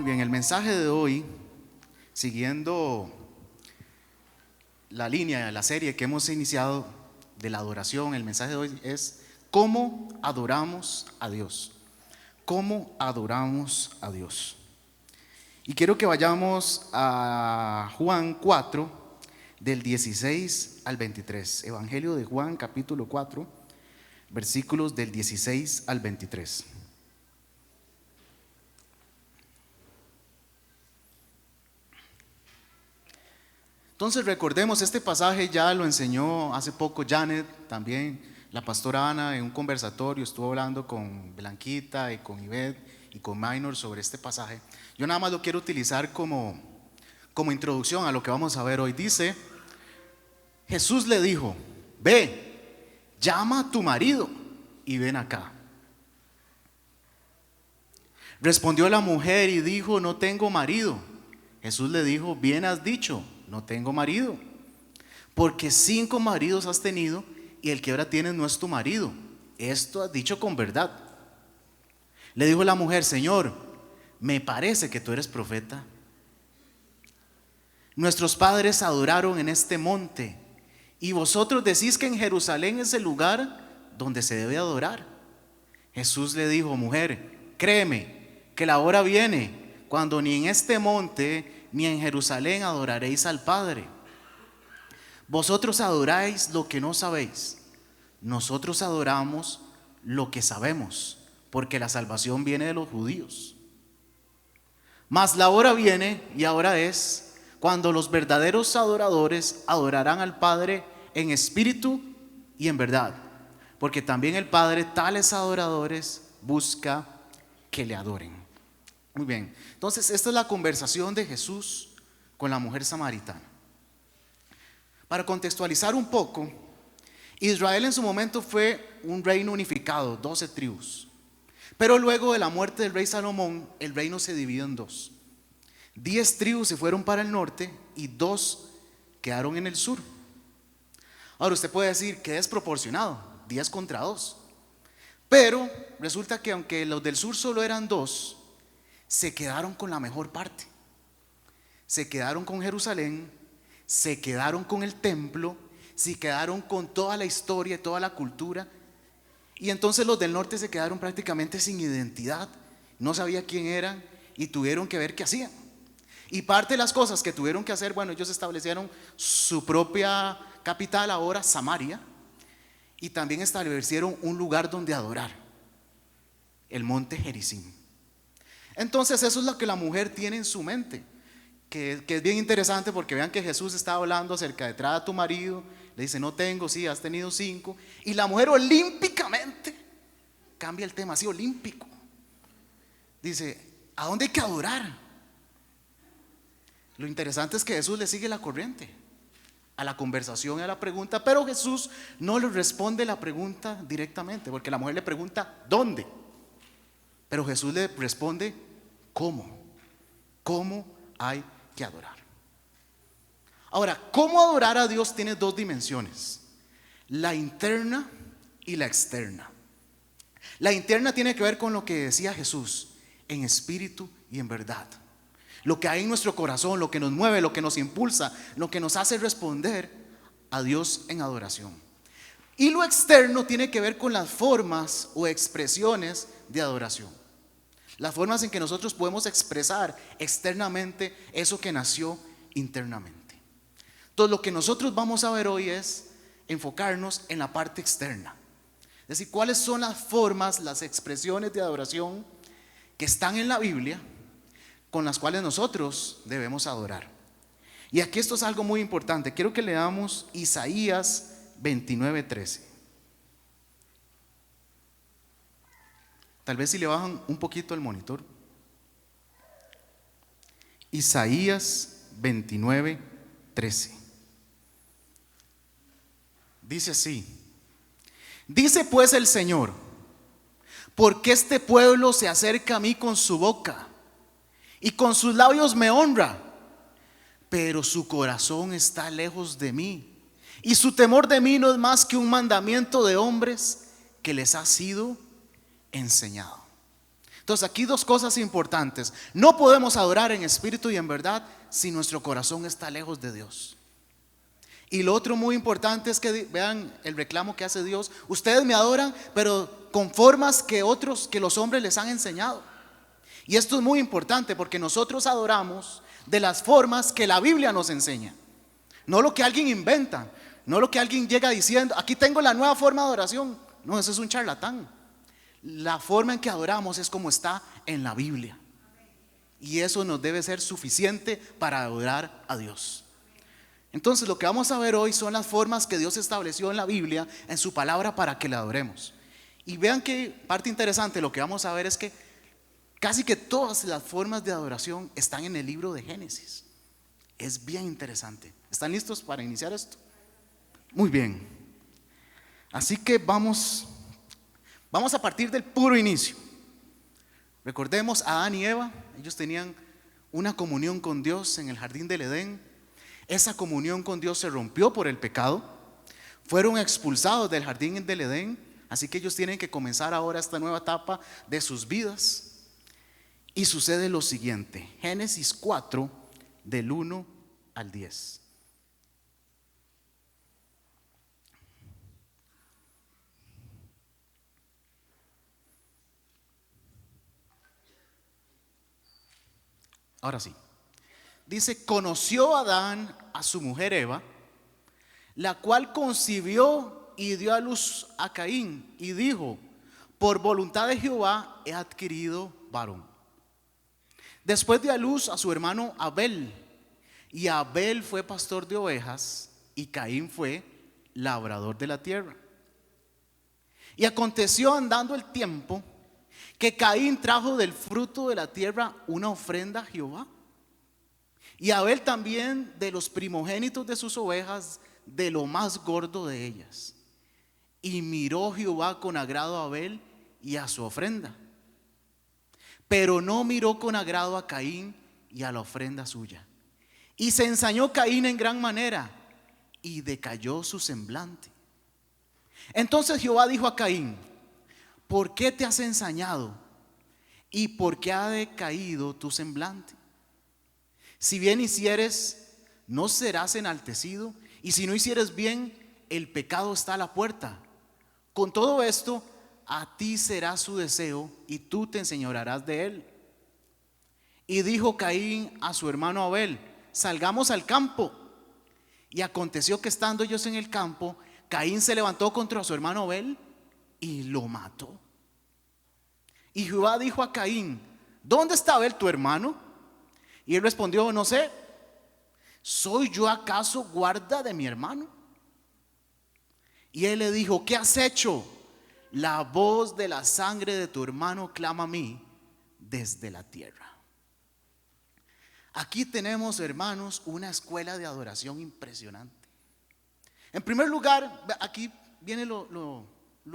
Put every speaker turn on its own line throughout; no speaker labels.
Bien, el mensaje de hoy, siguiendo la línea de la serie que hemos iniciado de la adoración, el mensaje de hoy es ¿cómo adoramos a Dios? ¿Cómo adoramos a Dios? Y quiero que vayamos a Juan 4, del 16 al 23. Evangelio de Juan, capítulo 4, versículos del 16 al 23. Entonces recordemos, este pasaje ya lo enseñó hace poco Janet, también la pastora Ana en un conversatorio, estuvo hablando con Blanquita y con Ivette y con Minor sobre este pasaje. Yo nada más lo quiero utilizar como introducción a lo que vamos a ver hoy. Dice, Jesús le dijo, ve, llama a tu marido y ven acá. Respondió la mujer y dijo, no tengo marido. Jesús le dijo, bien has dicho, no tengo marido, porque 5 maridos has tenido y el que ahora tienes no es tu marido. Esto has dicho con verdad. Le dijo la mujer, Señor, me parece que tú eres profeta. Nuestros padres adoraron en este monte y vosotros decís que en Jerusalén es el lugar donde se debe adorar. Jesús le dijo, mujer, créeme que la hora viene cuando ni en este monte ni en Jerusalén adoraréis al Padre. Vosotros adoráis lo que no sabéis. Nosotros adoramos lo que sabemos, porque la salvación viene de los judíos. Mas la hora viene, y ahora es, cuando los verdaderos adoradores adorarán al Padre en espíritu y en verdad, porque también el Padre tales adoradores busca que le adoren. Muy bien, entonces esta es la conversación de Jesús con la mujer samaritana. Para contextualizar un poco, Israel en su momento fue un reino unificado, 12 tribus. Pero luego de la muerte del rey Salomón, el reino se dividió en 2. 10 tribus se fueron para el norte y 2 quedaron en el sur. Ahora usted puede decir que es desproporcionado, 10 contra 2. Pero resulta que aunque los del sur solo eran 2, se quedaron con la mejor parte. Se quedaron con Jerusalén, se quedaron con el templo, se quedaron con toda la historia, toda la cultura. Y entonces los del norte se quedaron prácticamente sin identidad, no sabía quién eran y tuvieron que ver qué hacían. Y parte de las cosas que tuvieron que hacer, bueno, ellos establecieron su propia capital ahora, Samaria, y también establecieron un lugar donde adorar, el monte Gerizim. Entonces eso es lo que la mujer tiene en su mente, que es bien interesante, porque vean que Jesús está hablando acerca de trae a tu marido, le dice no tengo, sí, has tenido 5, y la mujer olímpicamente cambia el tema, así olímpico. Dice, ¿a dónde hay que adorar? Lo interesante es que Jesús le sigue la corriente a la conversación y a la pregunta, pero Jesús no le responde la pregunta directamente, porque la mujer le pregunta ¿dónde? Pero Jesús le responde ¿cómo? ¿Cómo hay que adorar? Ahora, ¿cómo adorar a Dios? Tiene 2 dimensiones, la interna y la externa. La interna tiene que ver con lo que decía Jesús, en espíritu y en verdad. Lo que hay en nuestro corazón, lo que nos mueve, lo que nos impulsa, lo que nos hace responder a Dios en adoración. Y lo externo tiene que ver con las formas o expresiones de adoración. Las formas en que nosotros podemos expresar externamente eso que nació internamente. Entonces lo que nosotros vamos a ver hoy es enfocarnos en la parte externa. Es decir, cuáles son las formas, las expresiones de adoración que están en la Biblia, con las cuales nosotros debemos adorar. Y aquí esto es algo muy importante. Quiero que leamos Isaías 29:13. Tal vez si le bajan un poquito el monitor. Isaías 29:13. Dice así: dice pues el Señor, porque este pueblo se acerca a mí con su boca y con sus labios me honra, pero su corazón está lejos de mí y su temor de mí no es más que un mandamiento de hombres que les ha sido enseñado. Entonces aquí dos cosas importantes. No podemos adorar en espíritu y en verdad si nuestro corazón está lejos de Dios. Y lo otro muy importante es que vean el reclamo que hace Dios. Ustedes me adoran, pero con formas que los hombres les han enseñado. Y esto es muy importante porque nosotros adoramos de las formas que la Biblia nos enseña. No lo que alguien inventa, no lo que alguien llega diciendo, aquí tengo la nueva forma de adoración. No, eso es un charlatán. La forma en que adoramos es como está en la Biblia. Y eso nos debe ser suficiente para adorar a Dios. Entonces lo que vamos a ver hoy son las formas que Dios estableció en la Biblia, en su palabra, para que le adoremos. Y vean que parte interesante, lo que vamos a ver es que casi que todas las formas de adoración están en el libro de Génesis. Es bien interesante. ¿Están listos para iniciar esto? Muy bien. Así que vamos a partir del puro inicio. Recordemos a Adán y Eva. Ellos tenían una comunión con Dios en el jardín del Edén. Esa comunión con Dios se rompió por el pecado. Fueron expulsados del jardín del Edén. Así que ellos tienen que comenzar ahora esta nueva etapa de sus vidas. Y sucede lo siguiente. Génesis 4, del 1 al 10. Ahora sí. Dice: conoció Adán a su mujer Eva, la cual concibió y dio a luz a Caín, y dijo: por voluntad de Jehová he adquirido varón. Después dio a luz a su hermano Abel, y Abel fue pastor de ovejas, y Caín fue labrador de la tierra. Y aconteció, andando el tiempo, que Caín trajo del fruto de la tierra una ofrenda a Jehová, y Abel también de los primogénitos de sus ovejas, de lo más gordo de ellas. Y miró Jehová con agrado a Abel y a su ofrenda, pero no miró con agrado a Caín y a la ofrenda suya. Y se ensañó Caín en gran manera, y decayó su semblante. Entonces Jehová dijo a Caín: ¿por qué te has ensañado? ¿Y por qué ha decaído tu semblante? Si bien hicieres, no serás enaltecido, y si no hicieres bien, el pecado está a la puerta. Con todo esto, a ti será su deseo, y tú te enseñorearás de él. Y dijo Caín a su hermano Abel: salgamos al campo. Y aconteció que, estando ellos en el campo, Caín se levantó contra su hermano Abel y lo mató. Y Jehová dijo a Caín: ¿dónde está Abel tu hermano? Y él respondió: no sé. ¿Soy yo acaso guarda de mi hermano? Y él le dijo: ¿qué has hecho? La voz de la sangre de tu hermano clama a mí desde la tierra. Aquí tenemos, hermanos, una escuela de adoración impresionante. En primer lugar, aquí viene lo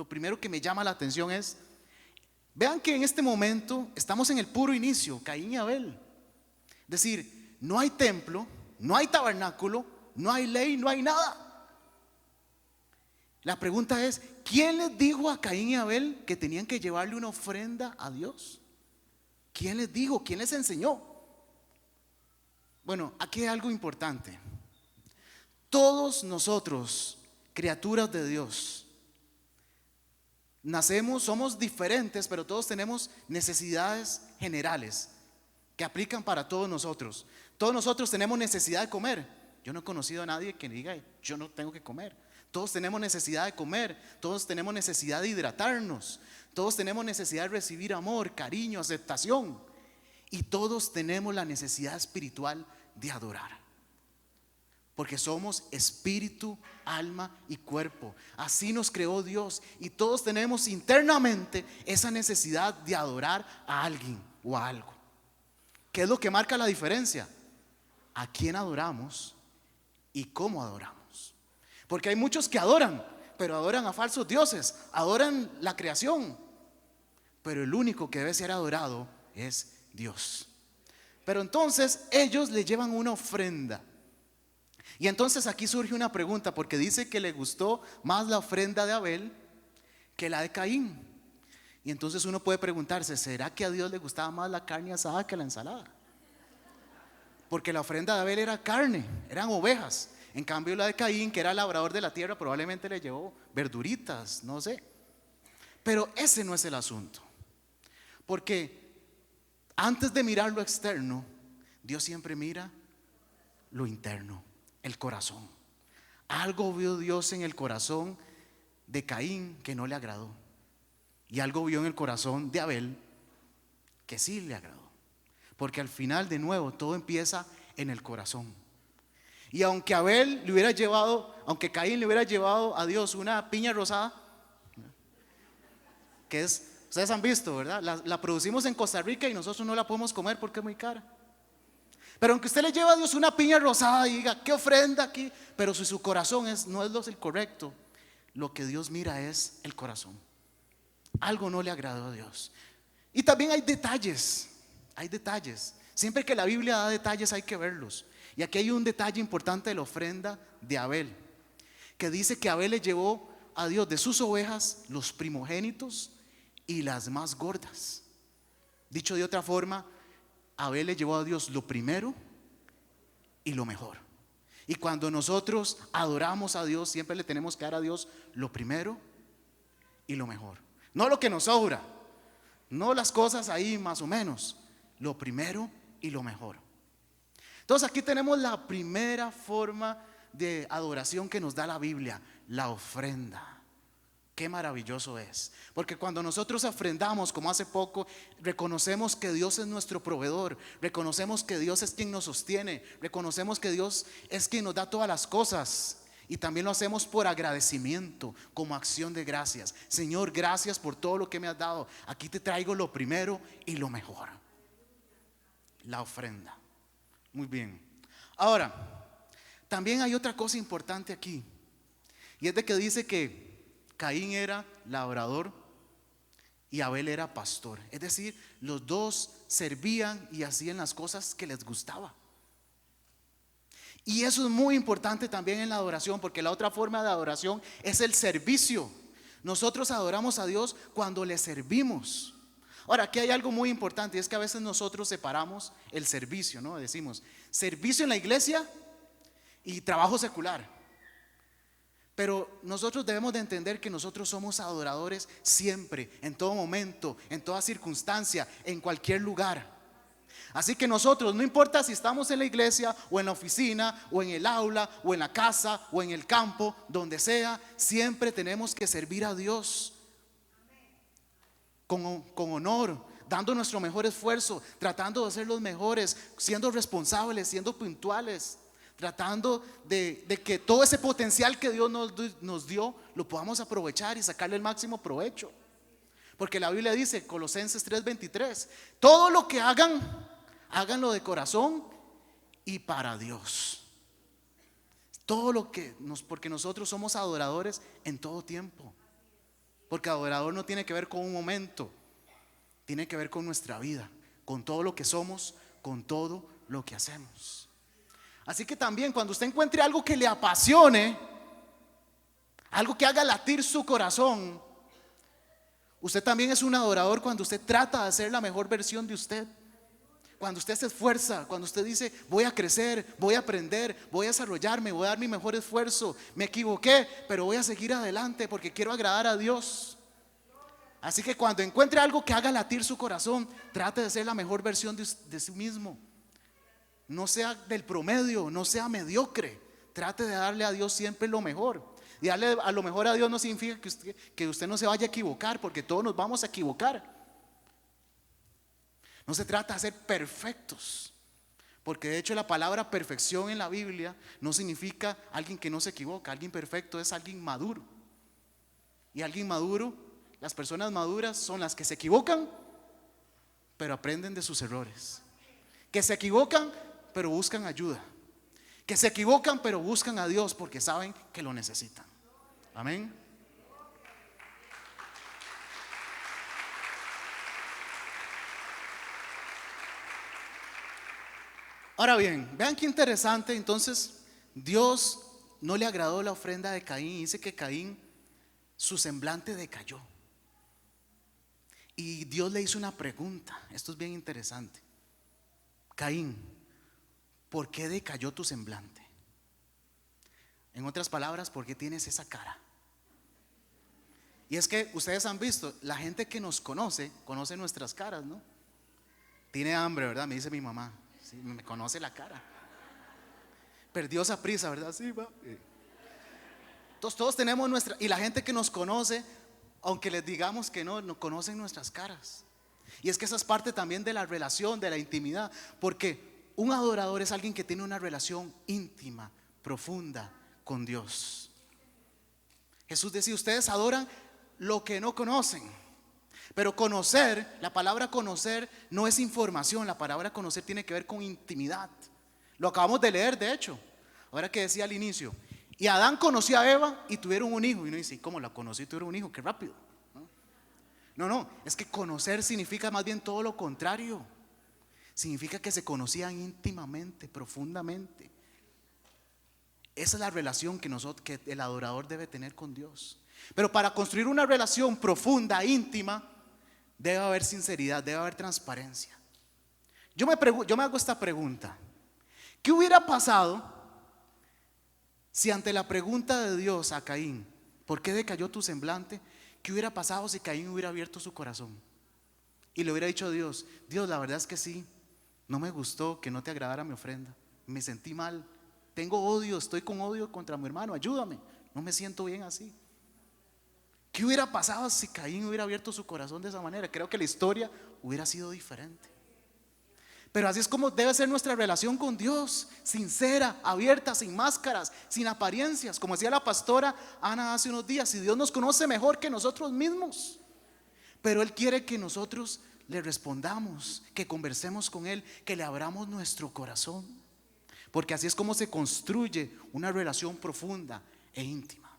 primero que me llama la atención es, vean que en este momento estamos en el puro inicio, Caín y Abel. Es decir, no hay templo, no hay tabernáculo, no hay ley, no hay nada. La pregunta es: ¿quién les dijo a Caín y Abel que tenían que llevarle una ofrenda a Dios? ¿Quién les dijo? ¿Quién les enseñó? Bueno, aquí hay algo importante. Todos nosotros, criaturas de Dios, nacemos, somos diferentes, pero todos tenemos necesidades generales que aplican para todos nosotros. Todos nosotros tenemos necesidad de comer. Yo no he conocido a nadie que diga: yo no tengo que comer. Todos tenemos necesidad de comer. Todos tenemos necesidad de hidratarnos. Todos tenemos necesidad de recibir amor, cariño, aceptación. Y todos tenemos la necesidad espiritual de adorar, porque somos espíritu, alma y cuerpo. Así nos creó Dios, y todos tenemos internamente esa necesidad de adorar a alguien o a algo. ¿Qué es lo que marca la diferencia? ¿A quién adoramos y cómo adoramos? Porque hay muchos que adoran, pero adoran a falsos dioses, adoran la creación, pero el único que debe ser adorado es Dios. Pero entonces ellos le llevan una ofrenda. Y entonces aquí surge una pregunta, porque dice que le gustó más la ofrenda de Abel que la de Caín. Y entonces uno puede preguntarse, ¿será que a Dios le gustaba más la carne asada que la ensalada? Porque la ofrenda de Abel era carne, eran ovejas. En cambio la de Caín, que era labrador de la tierra, probablemente le llevó verduritas, no sé. Pero ese no es el asunto. Porque antes de mirar lo externo, Dios siempre mira lo interno, el corazón. Algo vio Dios en el corazón de Caín que no le agradó. Y algo vio en el corazón de Abel que sí le agradó. Porque al final, de nuevo, todo empieza en el corazón. Y aunque aunque Caín le hubiera llevado a Dios una piña rosada, que es, ustedes han visto, ¿verdad? La producimos en Costa Rica y nosotros no la podemos comer porque es muy cara. Pero aunque usted le lleva a Dios una piña rosada y diga, ¿qué ofrenda aquí? Pero si su corazón no es el correcto, lo que Dios mira es el corazón. Algo no le agradó a Dios. Y también hay detalles. Siempre que la Biblia da detalles hay que verlos. Y aquí hay un detalle importante de la ofrenda de Abel, que dice que Abel le llevó a Dios de sus ovejas los primogénitos y las más gordas. Dicho de otra forma, Abel le llevó a Dios lo primero y lo mejor. Y cuando nosotros adoramos a Dios, siempre le tenemos que dar a Dios lo primero y lo mejor. No lo que nos sobra, no las cosas ahí más o menos, lo primero y lo mejor. Entonces aquí tenemos la primera forma de adoración que nos da la Biblia, la ofrenda. Qué maravilloso es, porque cuando nosotros ofrendamos, como hace poco, reconocemos que Dios es nuestro proveedor, reconocemos que Dios es quien nos sostiene, reconocemos que Dios es quien nos da todas las cosas. Y también lo hacemos por agradecimiento, como acción de gracias. Señor, gracias por todo lo que me has dado. Aquí te traigo lo primero y lo mejor, la ofrenda. Muy bien. Ahora, también hay otra cosa importante aquí, y es de que dice que Caín era labrador y Abel era pastor. Es decir, los dos servían y hacían las cosas que les gustaba. Y eso es muy importante también en la adoración, porque la otra forma de adoración es el servicio. Nosotros adoramos a Dios cuando le servimos. Ahora, aquí hay algo muy importante, y es que a veces nosotros separamos el servicio, ¿no? Decimos, servicio en la iglesia y trabajo secular. Pero nosotros debemos de entender que nosotros somos adoradores siempre, en todo momento, en toda circunstancia, en cualquier lugar. Así que nosotros, no importa si estamos en la iglesia o en la oficina o en el aula o en la casa o en el campo, donde sea, siempre tenemos que servir a Dios con honor, dando nuestro mejor esfuerzo, tratando de ser los mejores, siendo responsables, siendo puntuales, tratando de que todo ese potencial que Dios nos dio lo podamos aprovechar y sacarle el máximo provecho. Porque la Biblia dice, Colosenses 3:23, todo lo que hagan, háganlo de corazón y para Dios. Todo lo que porque nosotros somos adoradores en todo tiempo. Porque adorador no tiene que ver con un momento, tiene que ver con nuestra vida, con todo lo que somos, con todo lo que hacemos. Así que también cuando usted encuentre algo que le apasione, algo que haga latir su corazón, usted también es un adorador cuando usted trata de ser la mejor versión de usted. Cuando usted se esfuerza, cuando usted dice, voy a crecer, voy a aprender, voy a desarrollarme, voy a dar mi mejor esfuerzo, me equivoqué, pero voy a seguir adelante porque quiero agradar a Dios. Así que cuando encuentre algo que haga latir su corazón, trate de ser la mejor versión de sí mismo. No sea del promedio, no sea mediocre. Trate de darle a Dios siempre lo mejor. Y darle a lo mejor a Dios no significa que usted no se vaya a equivocar, porque todos nos vamos a equivocar. No se trata de ser perfectos, porque de hecho la palabra perfección en la Biblia no significa alguien que no se equivoca. Alguien perfecto es alguien maduro. Y alguien maduro, las personas maduras son las que se equivocan, pero aprenden de sus errores. Que se equivocan, pero buscan ayuda. Que se equivocan, pero buscan a Dios porque saben que lo necesitan. Amén. Ahora bien, vean qué interesante. Entonces, Dios no le agradó la ofrenda de Caín. Dice que Caín, su semblante decayó. Y Dios le hizo una pregunta. Esto es bien interesante. Caín, ¿por qué decayó tu semblante? En otras palabras, ¿por qué tienes esa cara? Y es que ustedes han visto, la gente que nos conoce nuestras caras, ¿no? Tiene hambre, ¿verdad? Me dice mi mamá. Sí, me conoce la cara. Perdió esa prisa, ¿verdad? Sí, va. Entonces todos tenemos nuestra. Y la gente que nos conoce, aunque les digamos que no conocen nuestras caras. Y es que esa es parte también de la relación, de la intimidad. Porque un adorador es alguien que tiene una relación íntima, profunda con Dios. Jesús decía, ustedes adoran lo que no conocen. Pero conocer, la palabra conocer no es información. La palabra conocer tiene que ver con intimidad. Lo acabamos de leer, de hecho. Ahora que decía al inicio. Y Adán conoció a Eva y tuvieron un hijo. Y uno dice, ¿cómo la conocí y tuvieron un hijo? Qué rápido. No, es que conocer significa más bien todo lo contrario. Significa que se conocían íntimamente, profundamente. Esa es la relación que el adorador debe tener con Dios. Pero para construir una relación profunda, íntima, debe haber sinceridad, debe haber transparencia. Yo me hago esta pregunta. ¿Qué hubiera pasado si ante la pregunta de Dios a Caín, ¿por qué decayó tu semblante? ¿Qué hubiera pasado si Caín hubiera abierto su corazón y le hubiera dicho a Dios, Dios, la verdad es que sí, no me gustó que no te agradara mi ofrenda, me sentí mal, tengo odio, estoy con odio contra mi hermano, ayúdame, no me siento bien así? ¿Qué hubiera pasado si Caín hubiera abierto su corazón de esa manera? Creo que la historia hubiera sido diferente. Pero así es como debe ser nuestra relación con Dios, sincera, abierta, sin máscaras, sin apariencias. Como decía la pastora Ana hace unos días, si Dios nos conoce mejor que nosotros mismos, pero Él quiere que nosotros le respondamos, que conversemos con Él, que le abramos nuestro corazón, porque así es como se construye una relación profunda e íntima.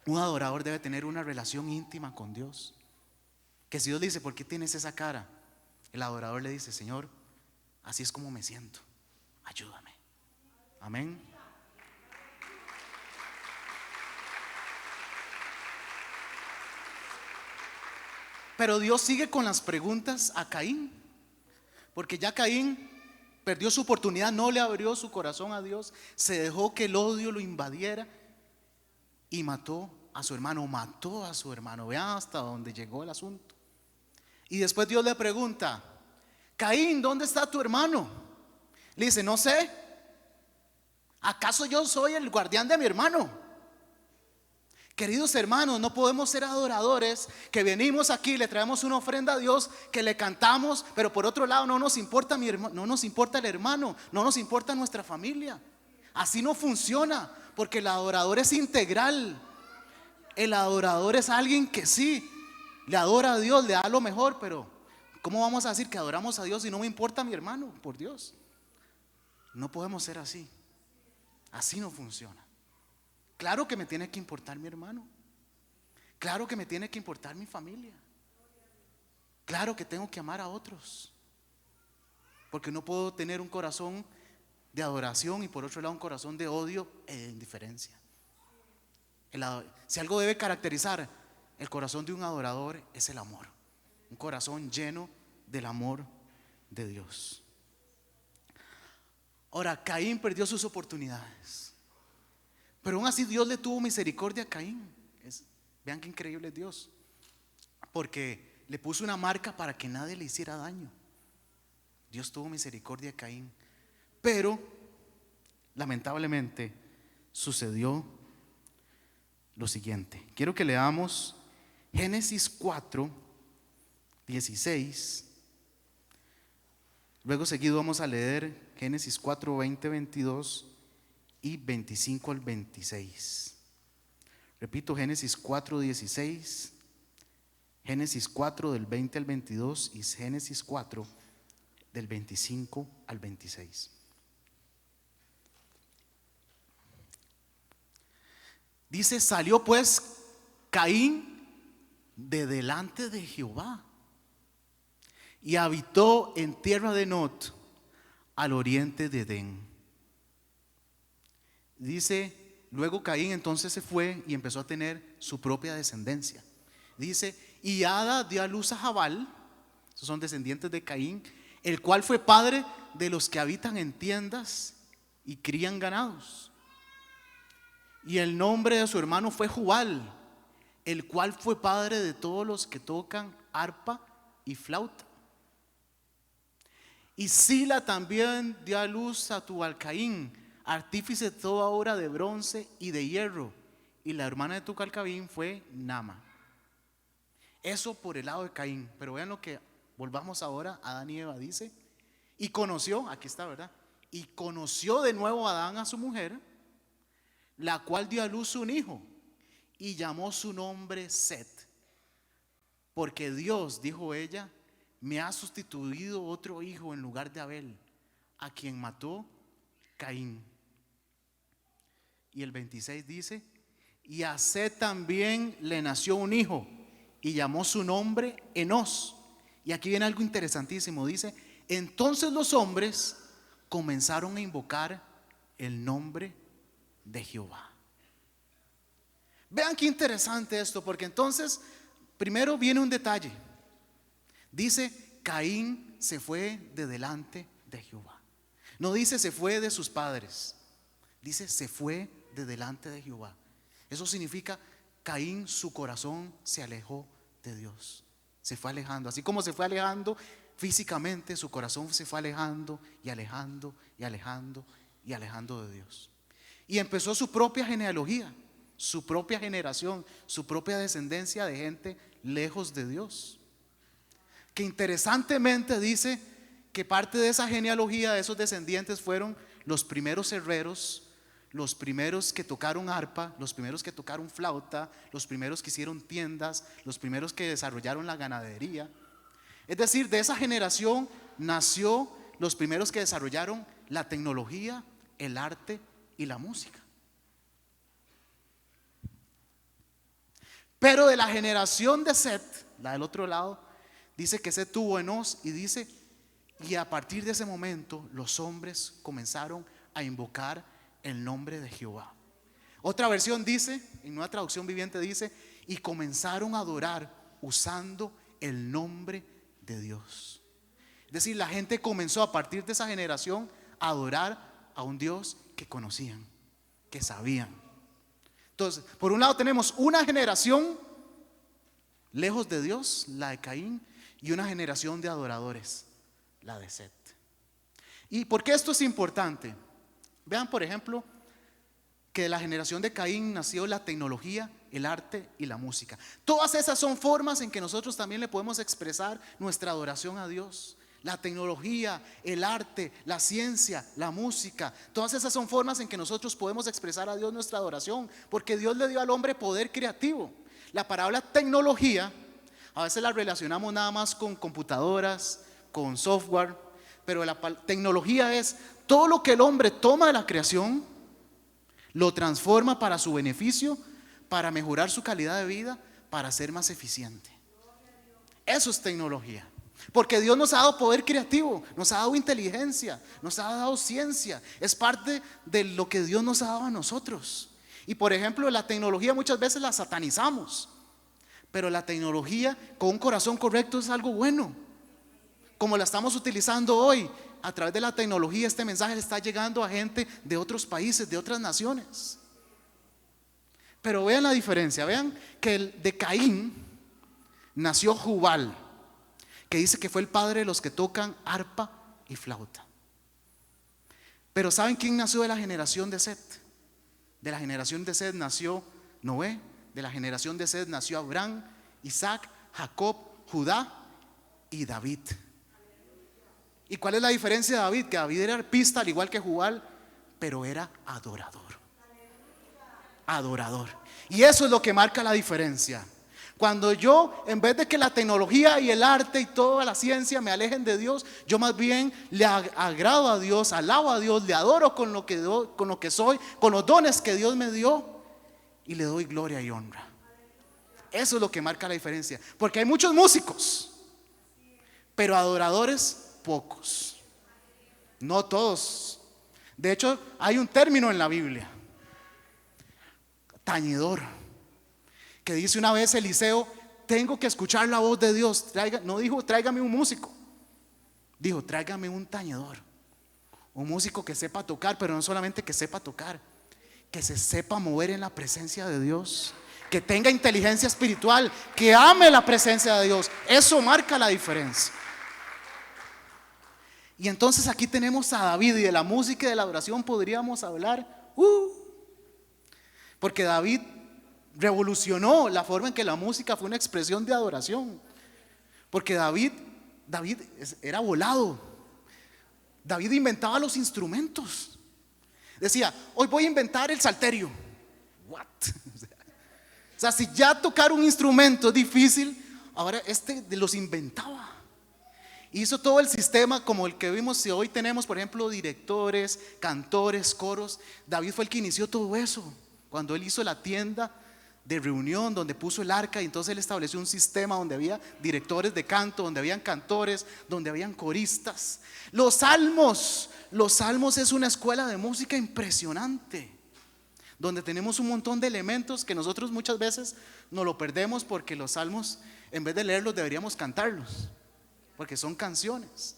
Un adorador debe tener una relación íntima con Dios, que si Dios le dice, ¿por qué tienes esa cara? El adorador le dice, Señor, así es como me siento, ayúdame. Amén. Pero Dios sigue con las preguntas a Caín, porque ya Caín perdió su oportunidad, no le abrió su corazón a Dios, se dejó que el odio lo invadiera y mató a su hermano. Vean hasta dónde llegó el asunto. Y después Dios le pregunta, Caín, ¿dónde está tu hermano? Le dice, no sé. ¿Acaso yo soy el guardián de mi hermano? Queridos hermanos, no podemos ser adoradores que venimos aquí, le traemos una ofrenda a Dios, que le cantamos, pero por otro lado no nos importa mi hermano, no nos importa el hermano, no nos importa nuestra familia. Así no funciona, porque el adorador es integral. El adorador es alguien que sí le adora a Dios, le da lo mejor, pero ¿cómo vamos a decir que adoramos a Dios si no me importa mi hermano? Por Dios, no podemos ser así. Así no funciona. Claro que me tiene que importar mi hermano. Claro que me tiene que importar mi familia. Claro que tengo que amar a otros, porque no puedo tener un corazón de adoración y por otro lado un corazón de odio e indiferencia. Si algo debe caracterizar el corazón de un adorador es el amor. Un corazón lleno del amor de Dios. Ahora, Caín perdió sus oportunidades, pero aún así Dios le tuvo misericordia a Caín. Vean qué increíble es Dios, porque le puso una marca para que nadie le hiciera daño. Dios tuvo misericordia a Caín, pero lamentablemente sucedió lo siguiente. Quiero que leamos Génesis 4, 16. Luego seguido vamos a leer Génesis 4, 20, 22 y 25 al 26. Repito, Génesis 4, 16, Génesis 4 del 20 al 22 y Génesis 4 del 25 al 26. Dice, salió pues Caín de delante de Jehová y habitó en tierra de Nod, al oriente de Edén. Dice, luego Caín entonces se fue y empezó a tener su propia descendencia. Dice, y Ada dio a luz a Jabal, esos son descendientes de Caín, el cual fue padre de los que habitan en tiendas y crían ganados. Y el nombre de su hermano fue Jubal, el cual fue padre de todos los que tocan arpa y flauta. Y Sila también dio a luz a Tubal-Caín, artífice de toda obra de bronce y de hierro. Y la hermana de Tubal-Caín fue Nama. Eso por el lado de Caín. Pero vean lo que, volvamos ahora a Adán y Eva, dice. Y conoció, aquí está, ¿verdad? Y conoció de nuevo Adán a su mujer, la cual dio a luz un hijo, y llamó su nombre Set. Porque Dios, dijo ella, me ha sustituido otro hijo en lugar de Abel, a quien mató Caín. Y el 26 dice, y a Set también le nació un hijo, y llamó su nombre Enos. Y aquí viene algo interesantísimo, dice, entonces los hombres comenzaron a invocar el nombre de Jehová. Vean qué interesante esto, porque entonces primero viene un detalle. Dice, Caín se fue de delante de Jehová. No dice se fue de sus padres, dice se fue de delante de Jehová. Eso significa Caín, su corazón se alejó de Dios, se fue alejando. Así como se fue alejando físicamente, su corazón se fue alejando y alejando y alejando y alejando de Dios. Y empezó su propia genealogía, su propia generación, su propia descendencia de gente lejos de Dios. Que interesantemente dice que parte de esa genealogía, de esos descendientes, fueron los primeros herreros, los primeros que tocaron arpa, los primeros que tocaron flauta, los primeros que hicieron tiendas, los primeros que desarrollaron la ganadería. Es decir, de esa generación nació los primeros que desarrollaron la tecnología, el arte y la música. Pero de la generación de Set, la del otro lado, dice que Set tuvo Enos, y dice, y a partir de ese momento los hombres comenzaron a invocar el nombre de Jehová. Otra versión dice, en una traducción viviente dice, y comenzaron a adorar usando el nombre de Dios. Es decir, la gente comenzó a partir de esa generación a adorar a un Dios que conocían, que sabían. Entonces, por un lado tenemos una generación lejos de Dios, la de Caín, y una generación de adoradores, la de Set. ¿Y por qué esto es importante? Vean, por ejemplo, que de la generación de Caín nació la tecnología, el arte y la música. Todas esas son formas en que nosotros también le podemos expresar nuestra adoración a Dios. La tecnología, el arte, la ciencia, la música, todas esas son formas en que nosotros podemos expresar a Dios nuestra adoración, porque Dios le dio al hombre poder creativo. La palabra tecnología a veces la relacionamos nada más con computadoras, con software, pero la tecnología es todo lo que el hombre toma de la creación, lo transforma para su beneficio, para mejorar su calidad de vida, para ser más eficiente. Eso es tecnología. Porque Dios nos ha dado poder creativo, nos ha dado inteligencia, nos ha dado ciencia. Es parte de lo que Dios nos ha dado a nosotros. Y por ejemplo, la tecnología muchas veces la satanizamos, pero la tecnología con un corazón correcto es algo bueno. Como la estamos utilizando hoy, a través de la tecnología, este mensaje está llegando a gente de otros países, de otras naciones. Pero vean la diferencia, vean que de Caín nació Jubal, que dice que fue el padre de los que tocan arpa y flauta. Pero ¿saben quién nació de la generación de Set? De la generación de Set nació Noé, de la generación de Set nació Abraham, Isaac, Jacob, Judá y David. ¿Y cuál es la diferencia de David? Que David era arpista al igual que Jubal, pero era adorador. Adorador. Y eso es lo que marca la diferencia. Cuando yo, en vez de que la tecnología y el arte y toda la ciencia me alejen de Dios, yo más bien le agrado a Dios, alabo a Dios, le adoro con lo que soy, con los dones que Dios me dio, y le doy gloria y honra. Eso es lo que marca la diferencia. Porque hay muchos músicos, pero adoradores pocos. No todos. De hecho, hay un término en la Biblia, tañedor, que dice una vez Eliseo: tengo que escuchar la voz de Dios. No dijo tráigame un músico, dijo tráigame un tañedor, un músico que sepa tocar, pero no solamente que sepa tocar, que se sepa mover en la presencia de Dios, que tenga inteligencia espiritual, que ame la presencia de Dios. Eso marca la diferencia. Y entonces aquí tenemos a David, y de la música y de la adoración podríamos hablar, porque David revolucionó la forma en que la música fue una expresión de adoración. Porque David era volado. David inventaba los instrumentos. Decía, hoy voy a inventar el salterio. What? O sea, si ya tocar un instrumento es difícil, ahora los inventaba. Hizo todo el sistema como el que vimos. Si hoy tenemos, por ejemplo, directores, cantores, coros, David fue el que inició todo eso. Cuando él hizo la tienda de reunión donde puso el arca, y entonces él estableció un sistema donde había directores de canto, donde habían cantores, donde habían coristas. Los salmos es una escuela de música impresionante, donde tenemos un montón de elementos que nosotros muchas veces nos lo perdemos, porque los salmos, en vez de leerlos, deberíamos cantarlos, porque son canciones.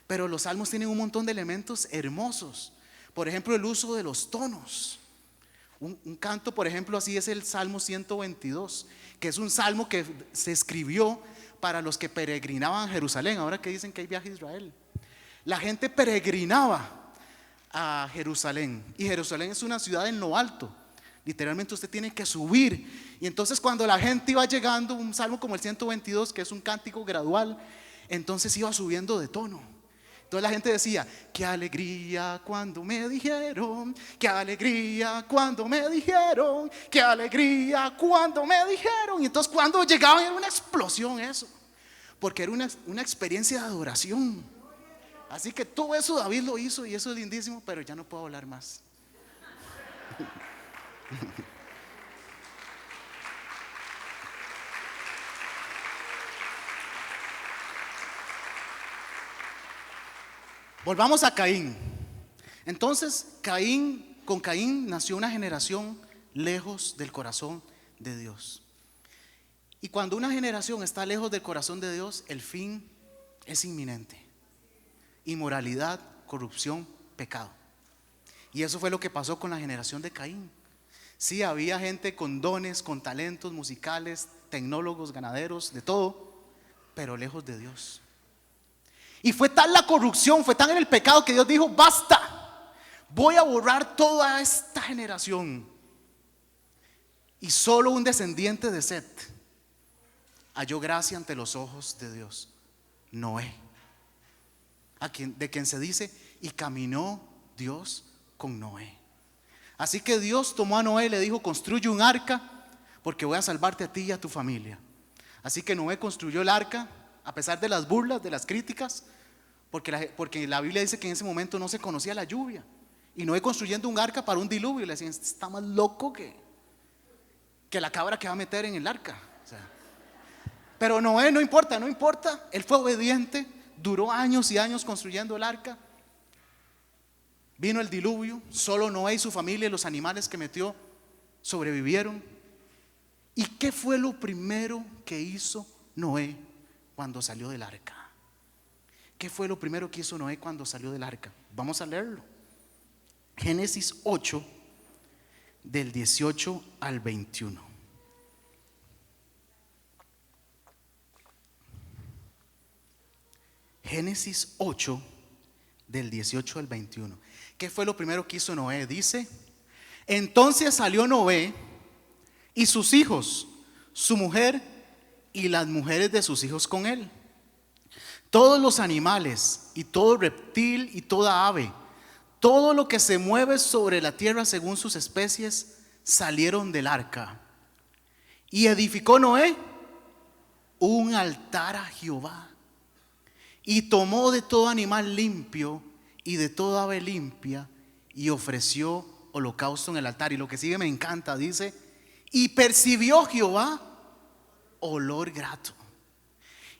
Pero los salmos tienen un montón de elementos hermosos. Por ejemplo, el uso de los tonos. Un canto, por ejemplo, así es el Salmo 122, que es un salmo que se escribió para los que peregrinaban a Jerusalén. Ahora que dicen que hay viaje a Israel, la gente peregrinaba a Jerusalén, y Jerusalén es una ciudad en lo alto. Literalmente usted tiene que subir. Y entonces cuando la gente iba llegando, un salmo como el 122, que es un cántico gradual, entonces iba subiendo de tono. Entonces la gente decía, qué alegría cuando me dijeron, qué alegría cuando me dijeron, qué alegría cuando me dijeron. Y entonces cuando llegaban era una explosión eso, porque era una experiencia de adoración. Así que todo eso David lo hizo, y eso es lindísimo, pero ya no puedo hablar más. Volvamos a Caín. Entonces con Caín nació una generación lejos del corazón de Dios. Y cuando una generación está lejos del corazón de Dios, el fin es inminente: inmoralidad, corrupción, pecado. Y eso fue lo que pasó con la generación de Caín. Sí, había gente con dones, con talentos musicales, tecnólogos, ganaderos, de todo, pero lejos de Dios. Y fue tal la corrupción, fue tan en el pecado, que Dios dijo, basta, voy a borrar toda esta generación. Y solo un descendiente de Set halló gracia ante los ojos de Dios: Noé, de quien se dice, y caminó Dios con Noé. Así que Dios tomó a Noé y le dijo, construye un arca, porque voy a salvarte a ti y a tu familia. Así que Noé construyó el arca, a pesar de las burlas, de las críticas, porque la Biblia dice que en ese momento no se conocía la lluvia. Y Noé construyendo un arca para un diluvio, y le decían, está más loco que la cabra que va a meter en el arca. O sea, pero Noé no importa, él fue obediente, duró años y años construyendo el arca. Vino el diluvio, solo Noé y su familia y los animales que metió sobrevivieron. ¿Y qué fue lo primero que hizo Noé cuando salió del arca? ¿Qué fue lo primero que hizo Noé cuando salió del arca? Vamos a leerlo. Génesis 8, del 18 al 21. Génesis 8, del 18 al 21. ¿Qué fue lo primero que hizo Noé? Dice, entonces salió Noé y sus hijos, su mujer y las mujeres de sus hijos con él, todos los animales y todo reptil y toda ave, todo lo que se mueve sobre la tierra según sus especies, salieron del arca. Y edificó Noé un altar a Jehová, y tomó de todo animal limpio y de toda ave limpia, y ofreció holocausto en el altar. Y lo que sigue me encanta, dice, y percibió Jehová olor grato.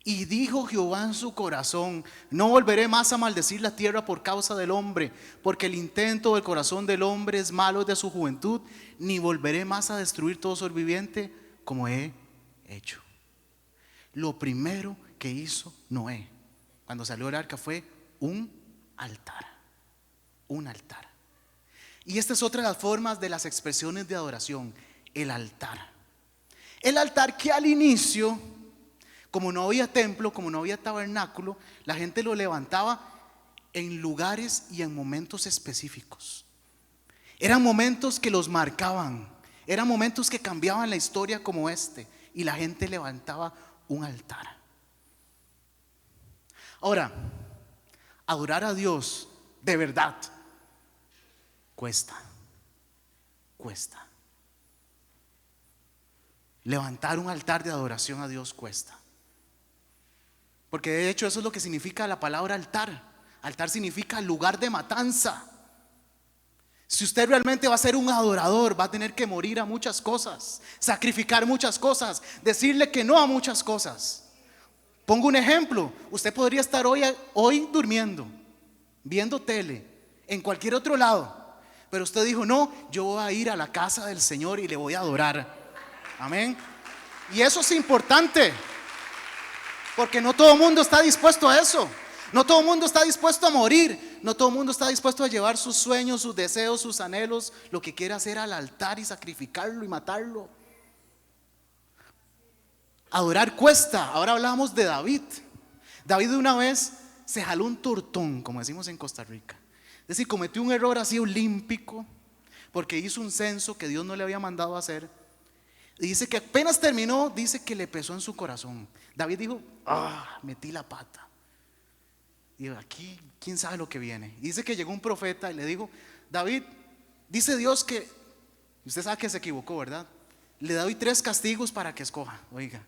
Y dijo Jehová en su corazón, no volveré más a maldecir la tierra por causa del hombre, porque el intento del corazón del hombre es malo desde su juventud, ni volveré más a destruir todo ser viviente como he hecho. Lo primero que hizo Noé cuando salió del arca fue un altar. Un altar. Y esta es otra de las formas de las expresiones de adoración, el altar. El altar que al inicio, como no había templo, como no había tabernáculo, la gente lo levantaba en lugares y en momentos específicos. Eran momentos que los marcaban, eran momentos que cambiaban la historia como este, y la gente levantaba un altar. Ahora, adorar a Dios de verdad cuesta. Levantar un altar de adoración a Dios cuesta. Porque de hecho eso es lo que significa la palabra altar. Altar significa lugar de matanza. Si usted realmente va a ser un adorador, va a tener que morir a muchas cosas, sacrificar muchas cosas, decirle que no a muchas cosas. Pongo un ejemplo. Usted podría estar hoy durmiendo, viendo tele, en cualquier otro lado, pero usted dijo: no, yo voy a ir a la casa del Señor y le voy a adorar. Amén. Y eso es importante, porque no todo el mundo está dispuesto a eso. No todo el mundo está dispuesto a morir. No todo el mundo está dispuesto a llevar sus sueños, sus deseos, sus anhelos, lo que quiere hacer al altar y sacrificarlo y matarlo. Adorar cuesta. Ahora hablamos de David. David de una vez se jaló un tortón, como decimos en Costa Rica. Es decir, cometió un error así olímpico, porque hizo un censo que Dios no le había mandado a hacer. Y dice que apenas terminó, dice que le pesó en su corazón. David dijo: metí la pata. Y aquí, quién sabe lo que viene. Y dice que llegó un profeta y le dijo: David, dice Dios que, usted sabe que se equivocó, ¿verdad? Le doy 3 castigos para que escoja. Oiga.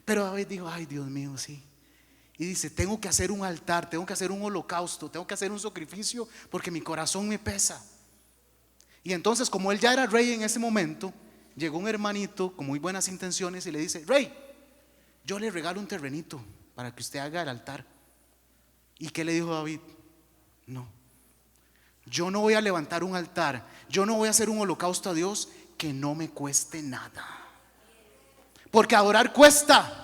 Pero David dijo: ay, Dios mío, sí. Y dice: tengo que hacer un altar, tengo que hacer un holocausto, tengo que hacer un sacrificio, porque mi corazón me pesa. Y entonces, como él ya era rey en ese momento, llegó un hermanito con muy buenas intenciones y le dice: rey, yo le regalo un terrenito para que usted haga el altar. ¿Y qué le dijo David? No, yo no voy a levantar un altar, yo no voy a hacer un holocausto a Dios que no me cueste nada. Porque adorar cuesta.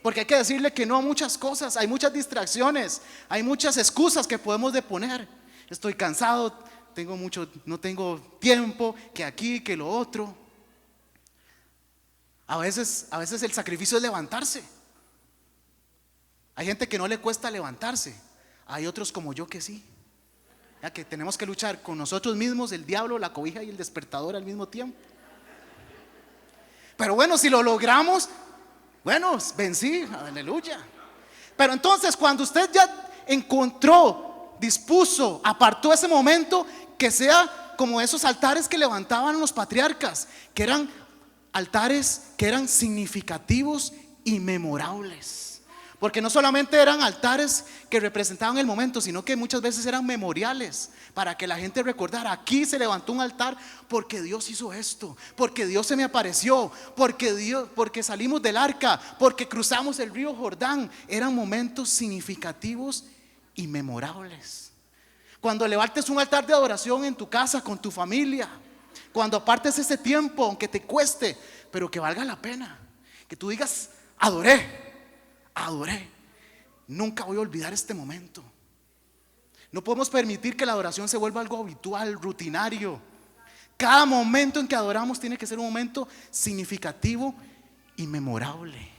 Porque hay que decirle que no a muchas cosas. Hay muchas distracciones, hay muchas excusas que podemos deponer. Estoy cansado, no tengo tiempo, que aquí, que lo otro. A veces el sacrificio es levantarse. Hay gente que no le cuesta levantarse. Hay otros como yo que sí. Ya que tenemos que luchar con nosotros mismos, el diablo, la cobija y el despertador al mismo tiempo. Pero bueno, si lo logramos, bueno, vencí, aleluya. Pero entonces, cuando usted ya encontró, dispuso, apartó ese momento, que sea como esos altares que levantaban los patriarcas, que eran altares que eran significativos y memorables. Porque no solamente eran altares que representaban el momento, sino que muchas veces eran memoriales, para que la gente recordara: aquí se levantó un altar porque Dios hizo esto, porque Dios se me apareció, porque salimos del arca, porque cruzamos el río Jordán. Eran momentos significativos y memorables. Cuando levantes un altar de adoración en tu casa, con tu familia, cuando apartes ese tiempo, aunque te cueste, pero que valga la pena, que tú digas: adoré. Nunca voy a olvidar este momento. No podemos permitir que la adoración se vuelva algo habitual, rutinario. Cada momento en que adoramos tiene que ser un momento significativo y memorable.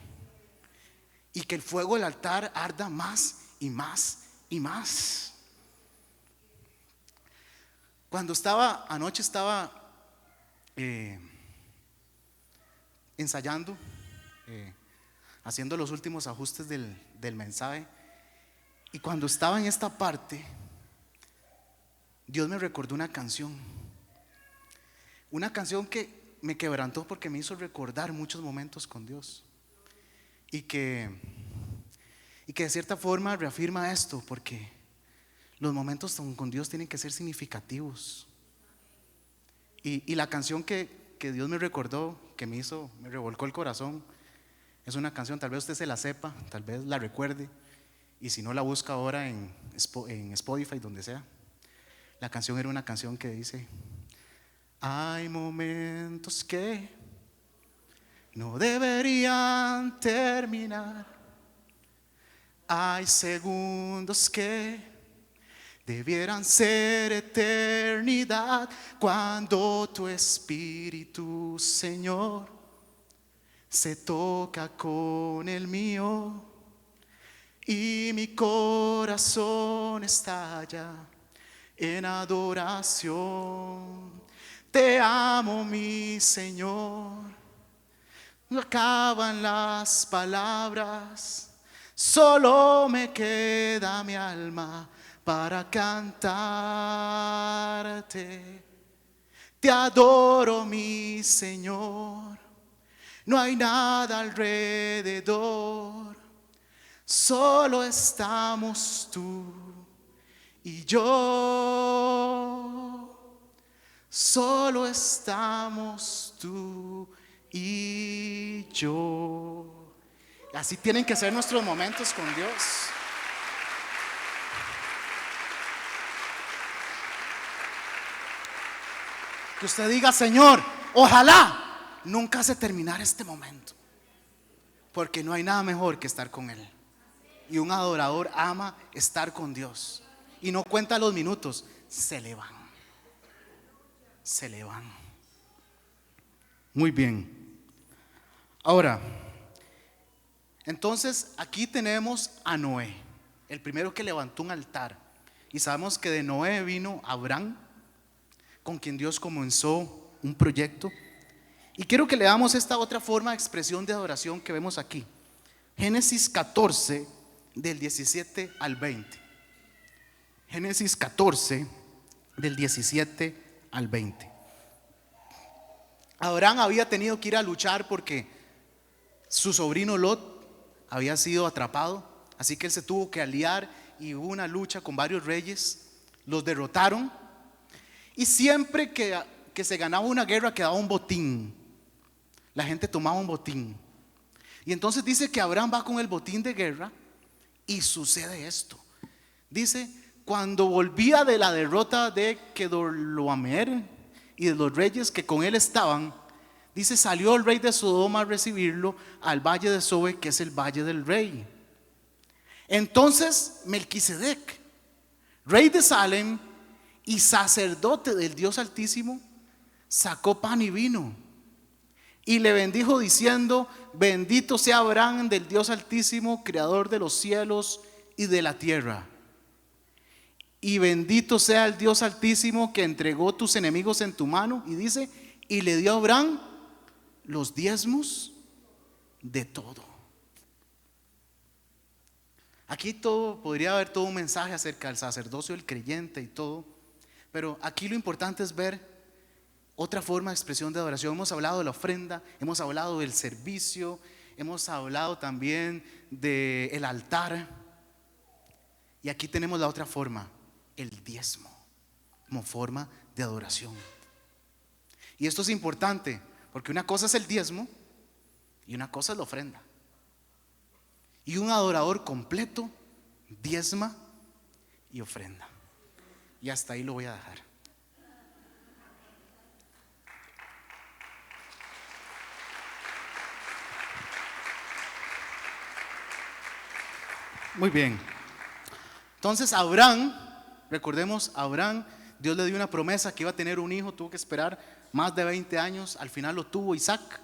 Y que el fuego del altar arda más y más y más. Cuando anoche estaba ensayando, haciendo los últimos ajustes del mensaje, y cuando estaba en esta parte, Dios me recordó una canción que me quebrantó, porque me hizo recordar muchos momentos con Dios, y que de cierta forma reafirma esto, porque los momentos con Dios tienen que ser significativos. Y la canción que Dios me recordó, que me revolcó el corazón, es una canción, tal vez usted se la sepa, tal vez la recuerde, y si no, la busca ahora en Spotify, donde sea. La canción era una canción que dice: hay momentos que no deberían terminar. Hay segundos que debieran ser eternidad cuando tu espíritu, Señor, se toca con el mío y mi corazón estalla en adoración. Te amo, mi Señor. No acaban las palabras, solo me queda mi alma para cantarte. Te adoro, mi Señor. No hay nada alrededor, solo estamos tú y yo. Solo estamos tú y yo. Así tienen que ser nuestros momentos con Dios. Que usted diga: Señor, ojalá nunca se terminara este momento, porque no hay nada mejor que estar con Él. Y un adorador ama estar con Dios y no cuenta los minutos, se le van. Se le van. Muy bien. Ahora, entonces aquí tenemos a Noé, el primero que levantó un altar. Y sabemos que de Noé vino Abraham, con quien Dios comenzó un proyecto. Y quiero que leamos esta otra forma de expresión de adoración que vemos aquí. Génesis 14, del 17 al 20. Génesis 14, del 17 al 20. Abraham había tenido que ir a luchar porque su sobrino Lot había sido atrapado. Así que él se tuvo que aliar y hubo una lucha con varios reyes. Los derrotaron. Y siempre que se ganaba una guerra quedaba un botín. La gente tomaba un botín. Y entonces dice que Abraham va con el botín de guerra y sucede esto. Dice: cuando volvía de la derrota de Kedorlaomer y de los reyes que con él estaban, dice, salió el rey de Sodoma a recibirlo al valle de Sobe, que es el valle del rey. Entonces Melquisedec, rey de Salem y sacerdote del Dios Altísimo, sacó pan y vino y le bendijo diciendo: bendito sea Abraham del Dios Altísimo, creador de los cielos y de la tierra. Y bendito sea el Dios Altísimo que entregó tus enemigos en tu mano. Y dice: y le dio a Abraham los diezmos de todo. Aquí podría haber todo un mensaje acerca del sacerdocio del creyente y todo, pero aquí lo importante es ver otra forma de expresión de adoración. Hemos hablado de la ofrenda, hemos hablado del servicio, hemos hablado también del altar, y aquí tenemos la otra forma, el diezmo, como forma de adoración. Y esto es importante porque una cosa es el diezmo y una cosa es la ofrenda. Y un adorador completo diezma y ofrenda. Y hasta ahí lo voy a dejar. Muy bien. Entonces Abraham, recordemos, Abraham, Dios le dio una promesa que iba a tener un hijo. Tuvo que esperar más de 20 años. Al final lo tuvo Isaac.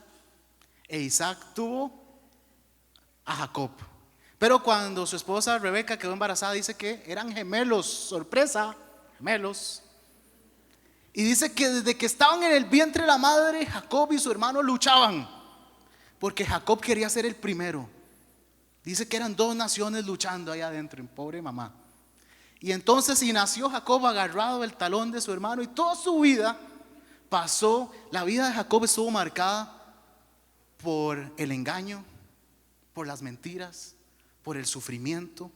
E Isaac tuvo a Jacob. Pero cuando su esposa Rebeca quedó embarazada, dice que eran gemelos. Sorpresa, gemelos. Y dice que desde que estaban en el vientre de la madre, Jacob y su hermano luchaban, porque Jacob quería ser el primero. Dice que eran dos naciones luchando allá adentro, pobre mamá. Y entonces, y nació Jacob agarrado del talón de su hermano, y toda su vida pasó, la vida de Jacob estuvo marcada por el engaño, por las mentiras, por el sufrimiento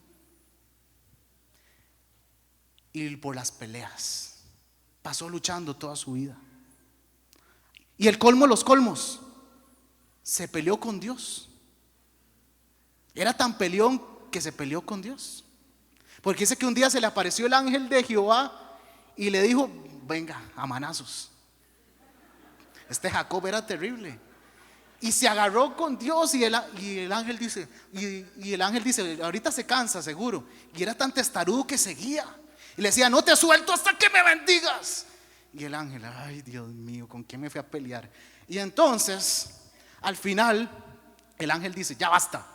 y por las peleas. Pasó luchando toda su vida. Y el colmo de los colmos, se peleó con Dios. Era tan peleón que se peleó con Dios, porque dice que un día se le apareció el ángel de Jehová y le dijo: venga, a manazos. Este Jacob era terrible. Y se agarró con Dios y el ángel dice, y el ángel dice, ahorita se cansa seguro. Y era tan testarudo que seguía. Y le decía, no te suelto hasta que me bendigas. Y el ángel, ay Dios mío, ¿con quién me fui a pelear? Y entonces, al final, el ángel dice, ya basta.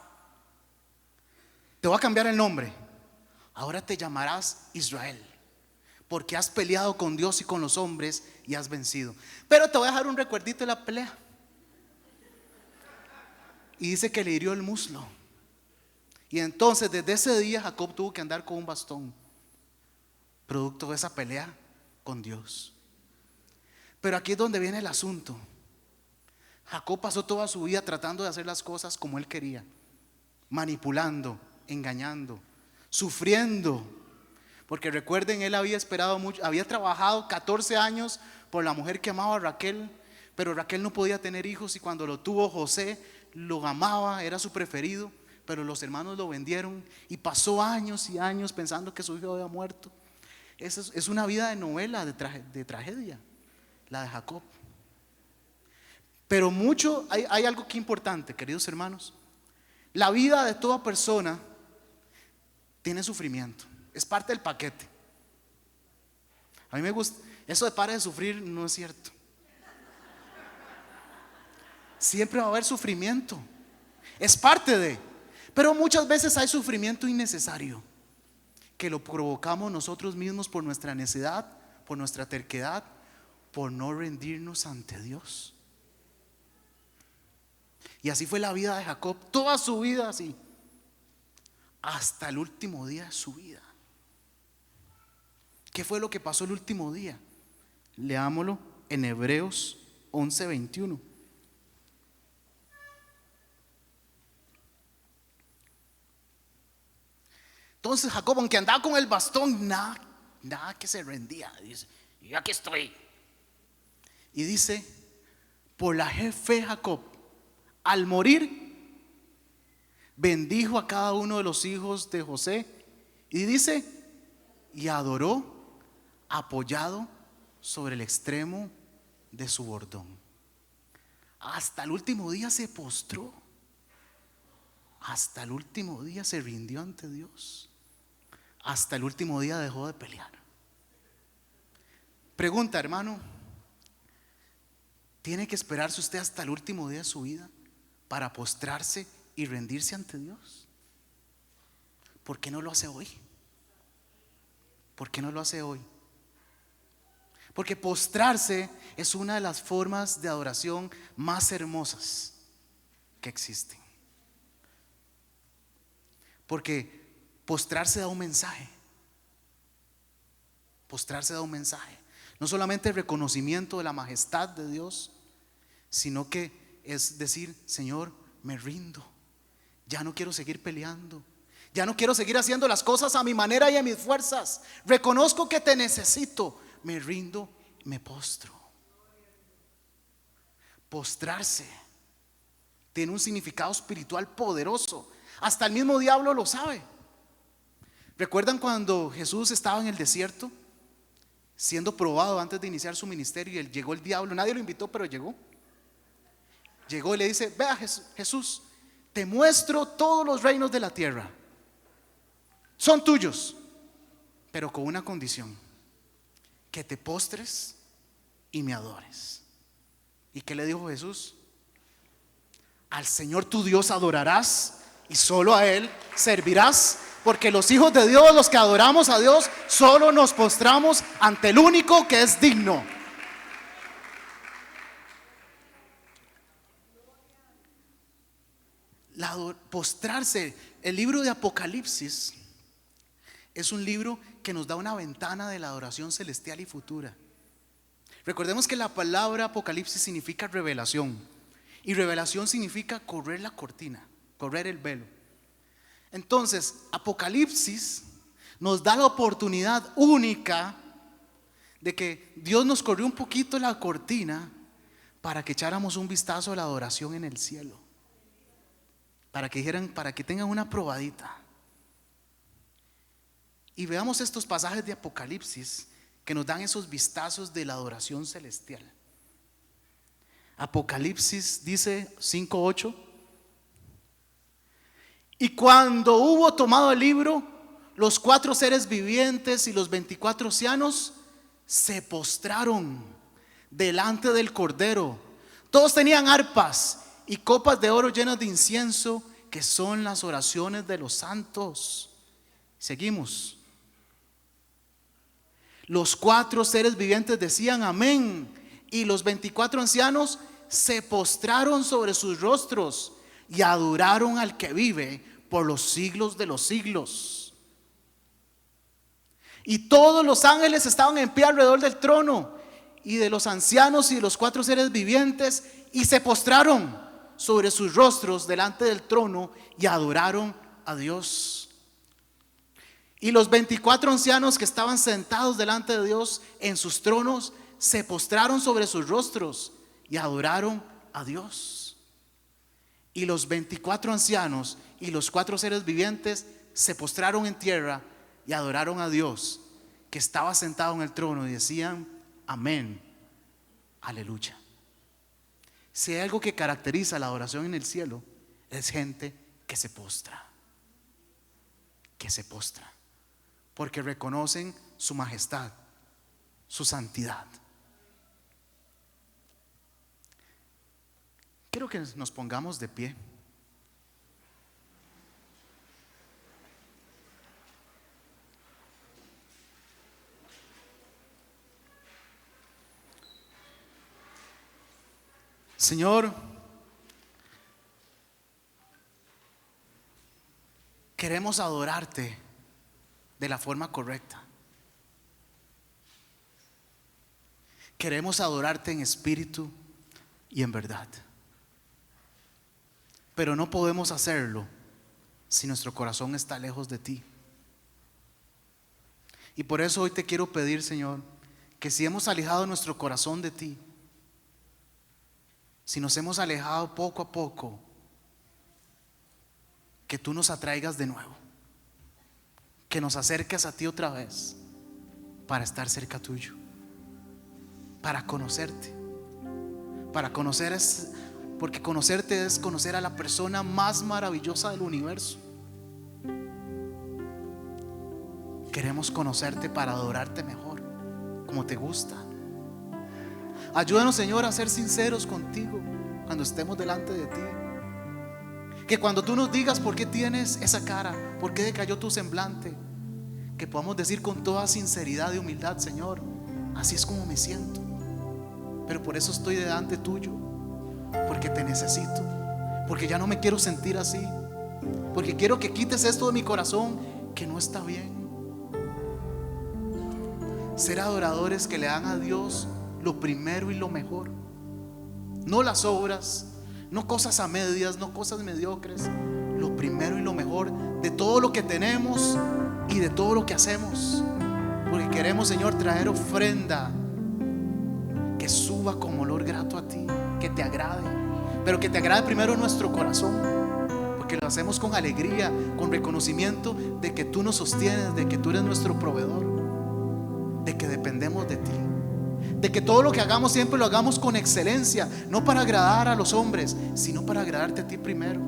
Te voy a cambiar el nombre. Ahora te llamarás Israel, porque has peleado con Dios y con los hombres y has vencido. Pero te voy a dejar un recuerdito de la pelea. Y dice que le hirió el muslo. Y entonces desde ese día Jacob tuvo que andar con un bastón, producto de esa pelea con Dios. Pero aquí es donde viene el asunto. Jacob pasó toda su vida tratando de hacer las cosas como él quería, manipulando, engañando, sufriendo. Porque recuerden, él había esperado mucho, había trabajado 14 años por la mujer que amaba a Raquel, pero Raquel no podía tener hijos, y cuando lo tuvo José, lo amaba, era su preferido, pero los hermanos lo vendieron y pasó años y años pensando que su hijo había muerto. Es una vida de novela, de tragedia, la de Jacob. Pero hay algo que es importante, queridos hermanos. La vida de toda persona tiene sufrimiento, es parte del paquete. A mí me gusta, eso de pare de sufrir no es cierto. Siempre va a haber sufrimiento, es parte de, pero muchas veces hay sufrimiento innecesario que lo provocamos nosotros mismos por nuestra necedad, por nuestra terquedad, por no rendirnos ante Dios. Y así fue la vida de Jacob, toda su vida así, hasta el último día de su vida. ¿Qué fue lo que pasó el último día? Leámoslo en Hebreos 11:21. Entonces Jacob, aunque andaba con el bastón, nada que se rendía. Dice, y aquí estoy. Y dice, por la fe Jacob, al morir, bendijo a cada uno de los hijos de José. Y dice, y adoró apoyado sobre el extremo de su bordón. Hasta el último día se postró. Hasta el último día se rindió ante Dios. Hasta el último día dejó de pelear. Pregunta, hermano, ¿tiene que esperarse usted hasta el último día de su vida para postrarse y rendirse ante Dios? ¿Por qué no lo hace hoy? ¿Por qué no lo hace hoy? Porque postrarse es una de las formas de adoración más hermosas que existen. Porque postrarse da un mensaje. Postrarse da un mensaje. No solamente el reconocimiento de la majestad de Dios, sino que es decir, Señor, me rindo. Ya no quiero seguir peleando. Ya no quiero seguir haciendo las cosas a mi manera y a mis fuerzas. Reconozco que te necesito. Me rindo, me postro. Postrarse tiene un significado espiritual poderoso. Hasta el mismo diablo lo sabe. ¿Recuerdan cuando Jesús estaba en el desierto siendo probado antes de iniciar su ministerio? Y llegó el diablo, nadie lo invitó, pero llegó. Llegó y le dice, vea Jesús, te muestro todos los reinos de la tierra, son tuyos, pero con una condición: que te postres y me adores. ¿Y qué le dijo Jesús? Al Señor tu Dios adorarás y solo a Él servirás, porque los hijos de Dios, los que adoramos a Dios, solo nos postramos ante el único que es digno. Postrarse, el libro de Apocalipsis es un libro que nos da una ventana de la adoración celestial y futura. Recordemos que la palabra Apocalipsis significa revelación, y revelación significa correr la cortina, correr el velo. Entonces, Apocalipsis nos da la oportunidad única de que Dios nos corrió un poquito la cortina para que echáramos un vistazo a la adoración en el cielo, para que tengan una probadita. Y veamos estos pasajes de Apocalipsis que nos dan esos vistazos de la adoración celestial. Apocalipsis dice 5:8. Y cuando hubo tomado el libro, los 4 seres vivientes y los 24 ancianos se postraron delante del Cordero. Todos tenían arpas y copas de oro llenas de incienso, que son las oraciones de los santos. Seguimos. Los 4 seres vivientes decían amén, y los 24 ancianos se postraron sobre sus rostros y adoraron al que vive por los siglos de los siglos. Y todos los ángeles estaban en pie alrededor del trono y de los ancianos y de los 4 seres vivientes, y se postraron sobre sus rostros delante del trono y adoraron a Dios. Y los 24 ancianos que estaban sentados delante de Dios en sus tronos se postraron sobre sus rostros y adoraron a Dios. Y los 24 ancianos y los 4 seres vivientes se postraron en tierra y adoraron a Dios, que estaba sentado en el trono, y decían amén, aleluya. Si hay algo que caracteriza la adoración en el cielo, es gente que se postra, porque reconocen su majestad, su santidad. Quiero que nos pongamos de pie. Señor, queremos adorarte de la forma correcta. Queremos adorarte en espíritu y en verdad. Pero no podemos hacerlo si nuestro corazón está lejos de ti. Y por eso hoy te quiero pedir, Señor, que si hemos alejado nuestro corazón de ti, si nos hemos alejado poco a poco, que tú nos atraigas de nuevo, que nos acerques a ti otra vez, para estar cerca tuyo, para conocerte, porque conocerte es conocer a la persona más maravillosa del universo. Queremos conocerte para adorarte mejor, como te gusta. Ayúdanos, Señor, a ser sinceros contigo cuando estemos delante de ti. Que cuando tú nos digas por qué tienes esa cara, por qué decayó tu semblante, que podamos decir con toda sinceridad y humildad: Señor, así es como me siento, pero por eso estoy delante tuyo, porque te necesito, porque ya no me quiero sentir así, porque quiero que quites esto de mi corazón que no está bien. Ser adoradores que le dan a Dios lo primero y lo mejor, no las obras, no cosas a medias, no cosas mediocres. Lo primero y lo mejor de todo lo que tenemos y de todo lo que hacemos, porque queremos, Señor, traer ofrenda que suba como olor grato a ti, que te agrade, pero que te agrade primero nuestro corazón, porque lo hacemos con alegría, con reconocimiento de que tú nos sostienes, de que tú eres nuestro proveedor, de que dependemos de ti, de que todo lo que hagamos siempre lo hagamos con excelencia, no para agradar a los hombres, sino para agradarte a ti primero.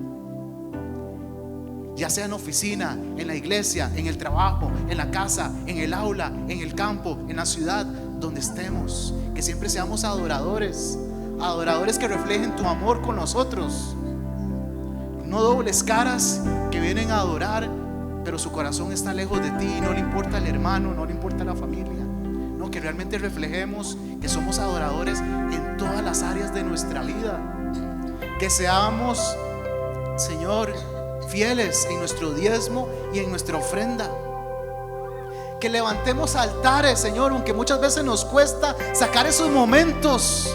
Ya sea en la oficina, en la iglesia, en el trabajo, en la casa, en el aula, en el campo, en la ciudad, donde estemos, que siempre seamos adoradores, adoradores que reflejen tu amor con nosotros, no dobles caras que vienen a adorar, pero su corazón está lejos de ti, no le importa el hermano, no le importa la familia. No, que realmente reflejemos que somos adoradores en todas las áreas de nuestra vida, que seamos, Señor, fieles en nuestro diezmo y en nuestra ofrenda, que levantemos altares, Señor, aunque muchas veces nos cuesta sacar esos momentos,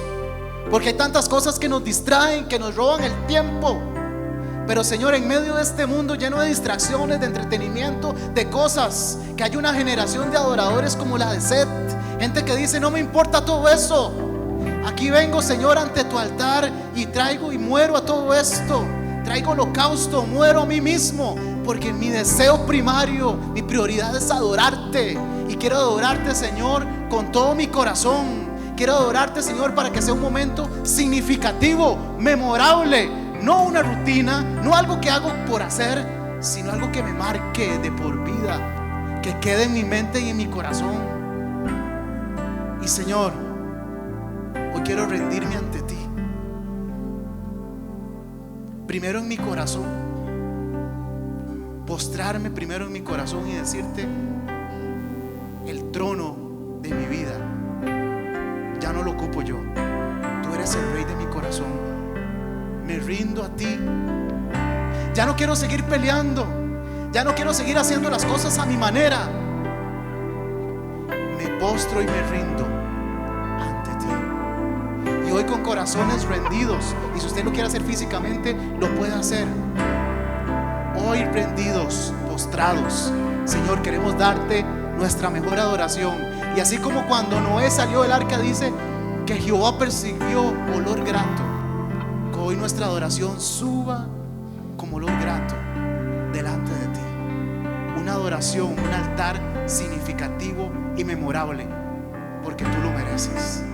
porque hay tantas cosas que nos distraen, que nos roban el tiempo. Pero, Señor, en medio de este mundo lleno de distracciones, de entretenimiento, de cosas, que hay una generación de adoradores como la de Seth, gente que dice: no me importa todo eso, aquí vengo, Señor, ante tu altar y traigo y muero a todo esto, traigo holocausto, muero a mí mismo, porque mi deseo primario, mi prioridad es adorarte, y quiero adorarte, Señor, con todo mi corazón. Quiero adorarte, Señor, para que sea un momento significativo, memorable. No una rutina, no algo que hago por hacer, sino algo que me marque de por vida, que quede en mi mente y en mi corazón. Y Señor, hoy quiero rendirme ante ti, primero en mi corazón, postrarme primero en mi corazón y decirte: el trono de mi vida ya no lo ocupo yo, tú eres el rey de mi corazón. Me rindo a ti. Ya no quiero seguir peleando, ya no quiero seguir haciendo las cosas a mi manera. Me postro y me rindo ante ti. Y hoy, con corazones rendidos, y si usted lo quiere hacer físicamente, lo puede hacer. Hoy, rendidos, postrados, Señor, queremos darte nuestra mejor adoración. Y así como cuando Noé salió del arca, dice que Jehová percibió olor grato, que hoy nuestra adoración suba como olor grato delante de ti. Una adoración, un altar significativo y memorable, porque tú lo mereces.